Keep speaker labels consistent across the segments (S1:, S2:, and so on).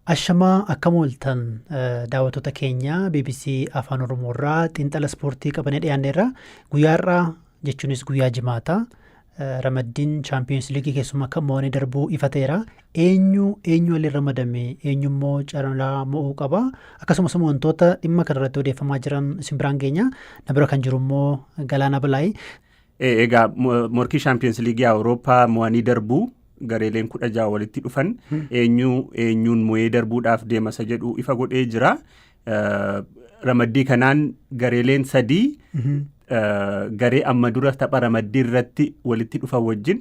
S1: Ashamaa akkam ooltan daawwattoota keenya BBC Afaan Oromoo irraa xiinxala ispoortii qabannee dhiyaanneerra. Guyyaa har'aa jechuunis guyyaa Jimaataa ramaddiin Chaampiyoons Liigii keessumaa kan mo'anii darbuu ifateera. Eenyu waliin ramadame? Eenyummoo carraa mo'uu qaba? Akkasumas wantoota dhimma kanarratti odeeffamaa jiran isin biraan geenya. Na bira kan jiru immoo Galaana Balaayi.
S2: Egaa morkii Chaampiyoons Liigii Awurooppaa mo'anii darbuu gareeleen 16 walitti dhufan eenyuun mo'ee darbuudhaaf deema isa jedhu ifa godhee jira. Ramaddii kanaan gareeleen 3 garee amma dura tapha ramaddii irratti walitti dhufan wajjin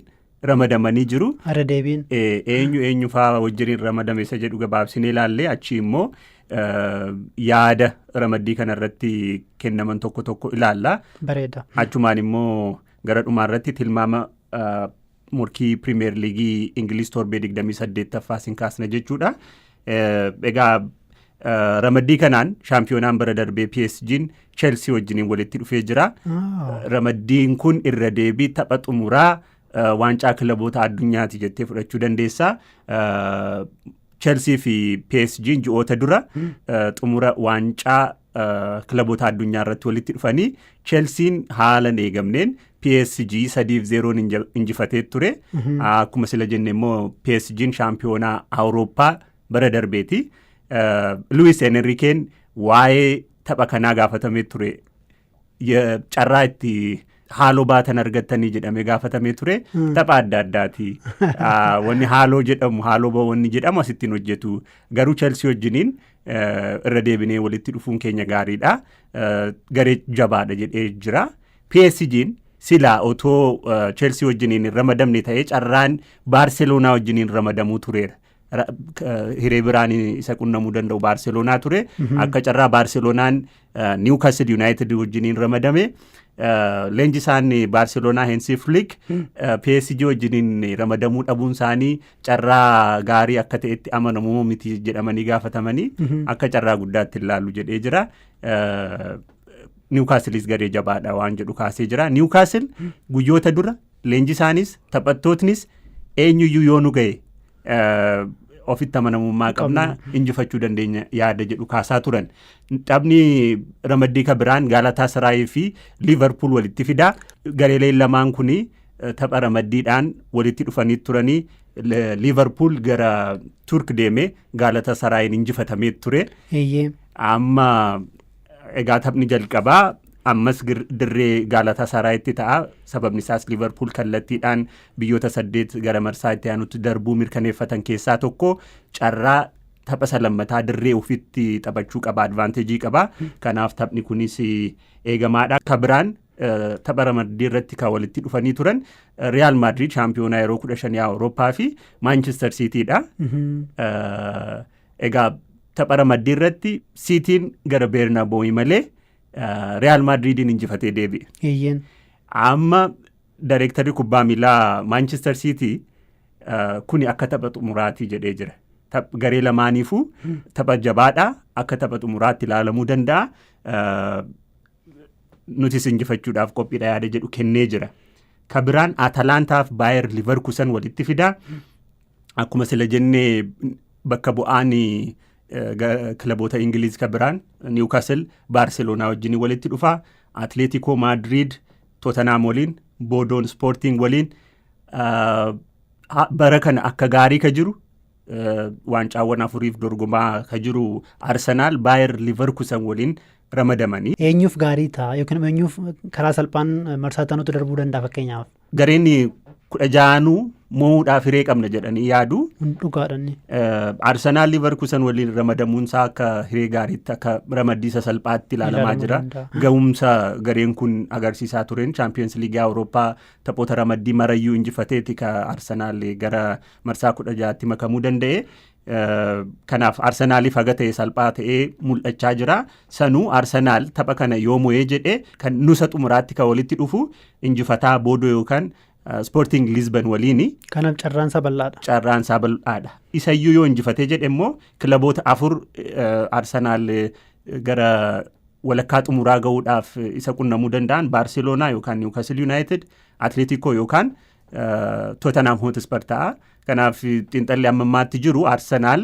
S2: ramadamanii jiru.
S1: Har'a deebiin.
S2: Eenyu fa'aa wajjin ramadame isa jedhu gabaabsinee ilaallee achi immoo yaada ramaddii kanarratti kennaman tokko ilaalla.
S1: Bareeda.
S2: Achumaan immoo gara dhumaarratti tilmaama morkii Pirimeer Liigii Ingiliz torbee 28ffaa sin kaasna jechuudha. Egaa ramaddii kanaan shaampiyoonaan bara darbee PSG'n Chelsea wajjiniin walitti dhufee jira. Ramaddiin kun irra deebii tapha xumuraa waancaa kilaboota addunyaati jettee fudhachuu dandeessa. Chelsea fi PSG'n ji'oota dura xumura waancaa kilaboota addunyaa irratti walitti dhufanii Chelsea'n haalan eegamneen PSG 3-0 injifatee ture. Akkuma sila jenne immoo PSG'n shaampiyoonaa Awurooppaa bara darbeeti. Luis Enriqueen waa'ee tapha kanaa gaafatamee ture. Carraa itti haaloo baatan argattanii jedhamee gaafatamee ture. Tapha adda addaati. Wanni haaloo jedhamu asittiin hojjetu. Garuu Chelsea wajjiniin irra deebinee walitti dhufuun keenya gaariidha. Garee jabaadha jedhee jira. PSG'n silaa otoo Chelsea wajjiniin ramadamne ta'ee carraan Baarseloonaa wajjiniin ramadamuu tureera. Hiree biraan isa qunnamuu danda'u Baarseloonaa ture. Akka carraa Baarseloonaan Newcastle United wajjiniin ramadame. Leenjisaan Baarseloonaa Hansi Flick PSG wajjiniin ramadamuu dhabuun isaanii carraa gaarii akka ta'etti amanamu miti jedhamanii gaafatamanii akka carraa guddaatti ilaallu jedhee jira. Newcastle's garee jabaadha waan jedhu kaasee jira. Newcastle guyyoota dura leenjisaanis taphattootnis eenyuyyuu yoo nu ga'e ofitti amanamummaa qabnaa injifachuu dandeenya yaada jedhu kaasaa turan. Taphni ramaddii ka biraan Galatasaray fi Liverpool walitti fidaa. Gareeleen lamaan kuni tapha ramaddiidhaan walitti dhufanii turanii. Liverpool gara Turk deemee Galatasarayin injifatamee ture. Amma egaa taphni jalqabaa ammas dirree Galatasarayitti ta'a. Sababni isaas Liverpool kallattiidhaan biyyoota 8 gara marsaa itti aanutti darbuu mirkaneeffatan keessaa tokko carraa tapha lammataa dirree ofitti taphachuu qaba, advaanteejii qaba. Kanaaf taphni kunis eegamaadha. Kabiraan tapha ramaddii irratti kan walitti dhufanii turan Real Madrid shaampiyoonaa yeroo 15 Awurooppaa fi Manchester City'dha. Egaa tapha ramaddii irratti City'n gara Bernabeu malee Real Madridin injifatee deebi'e. Amma Daayirektarri kubbaa miilaa Manchester City kuni akka tapha xumuraatti jedhee jira. Garee lamaaniifuu tapha jabaadha, akka tapha xumuraatti ilaalamuu danda'a. Nutis injifachuudhaaf qophiidha yaada jedhu kennee jira. Kabiraan Atalantaaf Bayer Leverkusen walitti fidaa. Akkuma sila jennee bakka bu'aan kilaboota Ingiliz kabiraan Newcastle Baarseloonaa wajjin walitti dhufaa. Atletico Madrid Tottenham waliin, Bodon Sporting waliin bara kana akka gaarii ka jiru waancawwan 4 dorgomaa ka jiru Arsenal Bayer Leverkusen waliin ramadamanii.
S1: Eenyuuf gaarii ta'a yookiin eenyuuf karaa salphaan marsaa tanuutu darbuu danda'a fakkeenyaaf?
S2: Gareen 16 mo'uudhaaf hiree qabna jedhanii yaadu.
S1: Dhugaadhanni.
S2: Arsenal Leverkusen waliin ramadamuun isaa akka hiree gaariitti akka ramaddiisa salphaatti ilaalamaa jira. Ga'umsa gareen kun agarsiisaa tureen Champions League Awurooppaa taphoota ramaddii marayyuu injifateeti ka Arsenal gara marsaa 16tti makamuu danda'e. Kanaaf Arsenaaliif haga ta'e salphaa ta'ee mul'achaa jira. Sanuu Arsenaal tapha kana yoo mo'ee jedhe kan nusa xumuraatti ka walitti dhufu injifataa Boodoo yookaan Sporting Lisbon waliini.
S1: Kanaaf carraansaa bal'aadha.
S2: Carraansaa bal'aadha. Isayyuu yoo injifatee jedhe immoo kilaboota 4 Arsenaal gara walakkaa xumuraa ga'uudhaaf isa qunnamuu danda'an Baarseloonaa yookaan Newcastle United, Atletico yookaan Tottenham Hotspur ta'a. Kanaaf xiinxalli ammammaatti jiru Arsenaal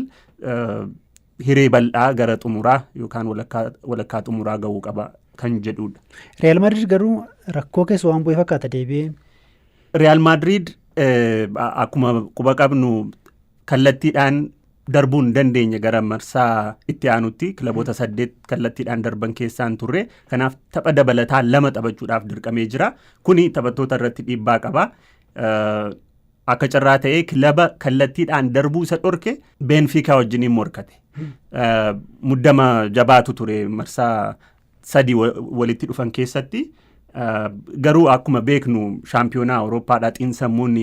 S2: hiree bal'aa gara xumuraa yookaan walakkaa xumuraa ga'uu qaba kan jedhudha.
S1: Real Madrid garuu rakkoo keessa waan bu'ee fakkaata deebi'ee.
S2: Real Madrid akkuma quba qabnu kallattiidhaan darbuu hin dandeenye gara marsaa itti aanutti kilaboota 8 kallattiidhaan darban keessaan turre. Kanaaf tapha dabalataa 2 taphachuudhaaf dirqamee jira. Kuni taphattoota irratti dhiibbaa qaba. Akka carraa ta'ee kilaba kallattiidhaan darbuu isa dhorke Benfica wajjiniin morkate. Muddama jabaatu ture marsaa 3 walitti dhufan keessatti. Garuu akkuma beeknu shaampiyoonaa Awurooppaadhaa xiinsammuun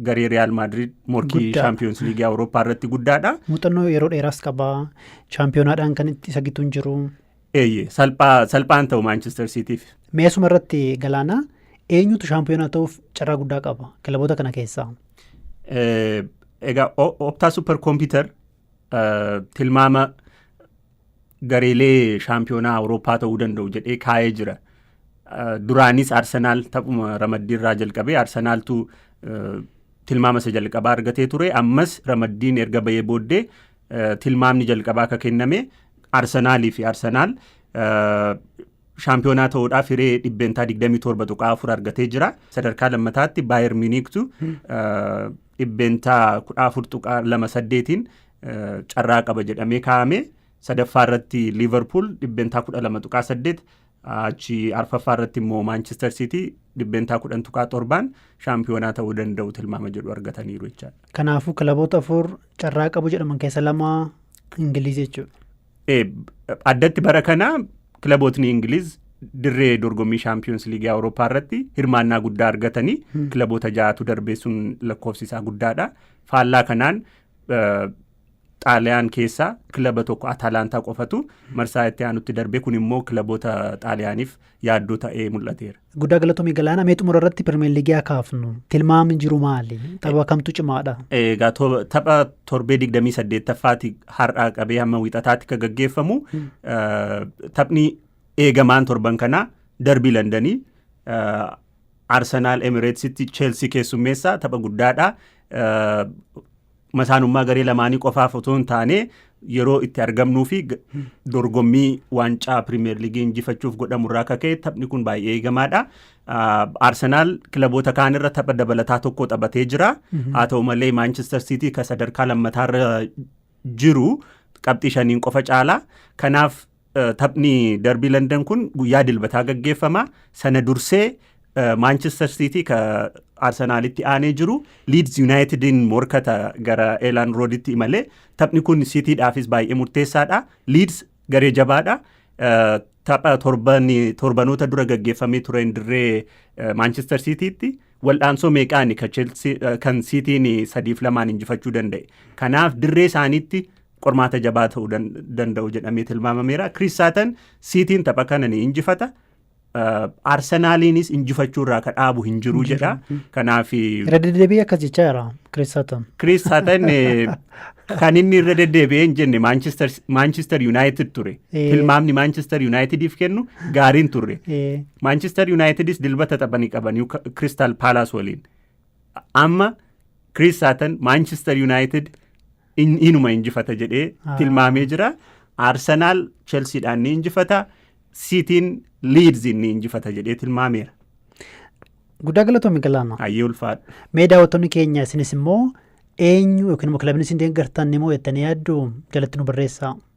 S2: garee Real Madrid morkii Champions League Awurooppaa irratti guddaadha.
S1: Muuxannoo yeroo dheeraas qabaa. Shaampiyonaadhaan kan itti isa gituun jiru.
S2: Salphaan ta'u Manchester Cityf.
S1: Meesuma irratti Galaanaa eenyutu shaampiyoonaa ta'uuf carraa guddaa qaba kilaboota kana keessaa?
S2: Egaa Opta Super Computer tilmaama gareelee shaampiyoonaa Awurooppaa ta'uu danda'u jedhee kaa'ee jira. Duraanis Arsenaal taphuma ramaddiin irraa jalqabee Arsenaaltu tilmaama isa jalqabaa argatee ture. Ammas ramaddiin erga bahee booddee tilmaamni jalqabaa akka kenname Arsenaalii fi Arsenaal shaampiyoonaa ta'uudhaaf hiree 27.4 argatee jira. Sadarkaa lammataatti Baayer Miiniktu 14.28 carraa qaba jedhamee kaa'ame. Sadaffaa irratti Liverpool 12.8 achi arfaffaa irratti immoo Manchester City 10.7 shaampiyoonaa ta'uu danda'u tilmaama jedhu argataniiru jechaadha.
S1: Kanaafuu kilaboota 4 carraa qabu jedhaman keessa 2 Ingiliiz jechuudha.
S2: Addatti bara kana kilabootni Ingiliiz dirree dorgommii Champions League Awurooppaa irratti hirmaannaa guddaa argatanii kilaboota 6tu darbeessuun lakkoofsisaa guddaadha. Faallaa kanaan Xaaliyaan keessaa kilaba tokko Atalantaa qofatu marsaa itti aanutti darbee kun immoo kilaboota Xaaliyaaniif yaaddoo ta'ee mul'ateera.
S1: Guddaa galatoomii Galaanaa mee xumura irratti Pirimeer Liigii kaafnu tilmaamni jiru maali? Tapha kamtu cimaadha?
S2: Egaa tapha torbee 28ffaati har'aa qabee hamma wiixataatti kan gaggeeffamu. Taphni eegamaan torban kanaa darbii Londanii Arsenaal Emireetsitti Cheelsii keessummeessaa tapha guddaadha. Masaanummaa garee lamaanii qofaaf otoo hin taane yeroo itti argamnuu fi dorgommii waancaa Pirimeer Liigii injifachuuf godhamurraa akka ka'e taphni kun baay'ee eegamaadha. Arsenaal kilaboota kaanirra tapha dabalataa tokko taphatee jira. Haa ta'u malee Manchester City kan sadarkaa lammataarra jiru qabxii 5 qofa caala. Kanaaf taphni darbii London kun guyyaa dilbataa gaggeeffama. Sana dursee Manchester City kan Arsenaalitti aanee jiru Leeds Unitedin morkata gara Elland Roaditti imalee taphni kun Cityidhaafis baay'ee murteessaadha. Leeds garee jabaadha. Tapha torbanoota dura gaggeeffamee ture dirree Manchester Citytti waldhaansoo meeqaani kan Cityin 3-2 injifachuu danda'e. Kanaaf dirree isaaniitti qormaata jabaa ta'uu danda'u jedhamee tilmaamameera. Chris Sutton Cityin tapha kana ni injifata. Arsenaaliinis injifachuurraa ka dhaabu hin jiru jedha. Kanaaf
S1: irra deddeebi'ee akkas jechaa jira Chris Sutton.
S2: Chris Sutton kan inni irra deddeebi'ee hin jenne Manchester United ture. Tilmaamni Manchester Unitediif kennu gaariin turre. Manchester Unitedis dilbata taphanii qabanii Crystal Palace waliin. Amma Chris Sutton Manchester United inuma injifata jedhee tilmaamee jira. Arsenaal Chelseadhaan ni injifata. Cityin Leeds ni injifata jedhee tilmaameera.
S1: Guddaa galatoomii Galaanaa.
S2: Hayyee ulfaadha.
S1: Mee daawwattoonni keenya isinis immoo eenyu yookiin immoo kilabni isin deeggartan immoo jettanii yaaddu jalatti nu barreessaa.